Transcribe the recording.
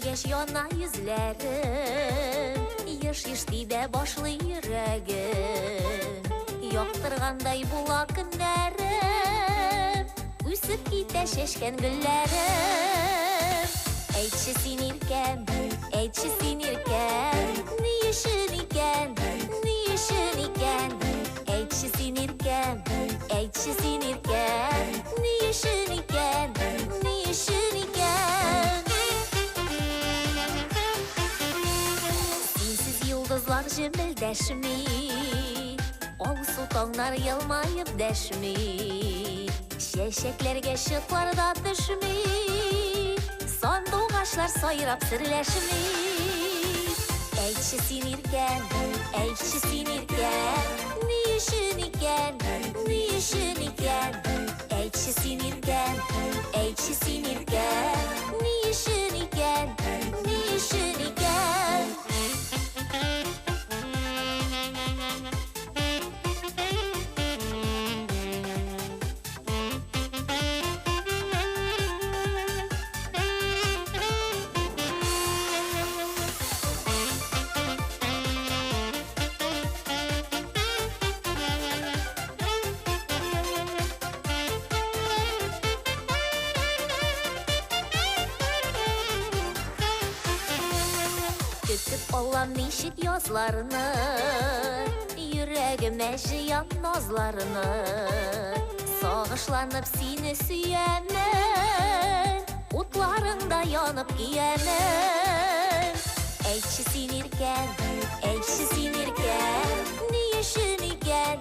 келгеш яна yüzlerim Еш-еш тиде башлы йөрәгем Яктыргандай була көннәрем Үсеп китә чәчкән гөлләрем Әйтче син иркәм, әйтче син иркәм Ни өчен икән, ни өчен икән Әйтче син иркәм, әйтче син иркәм Ни өчен икән, ни өчен икән Синсез йолдызлар җемелдәшми Алсу таңнар елмаеп дәшми Чәчәкләргә чытлар да төшми Сандугачлар сайрап серләшми Әйтче син иркәм, әйтче син иркәм Ни өчен икән, ни өчен икән Әйтче син иркәм, әйтче син иркәм Ни өчен икән, ни өчен икән Көтіп алам нишек язларыны Йөрәгемә җыям назларыны Сагышланып сине сөямен Утларыңда янып киемен Әйтче син иркәм, әйтче син иркәм Ни өчен икән,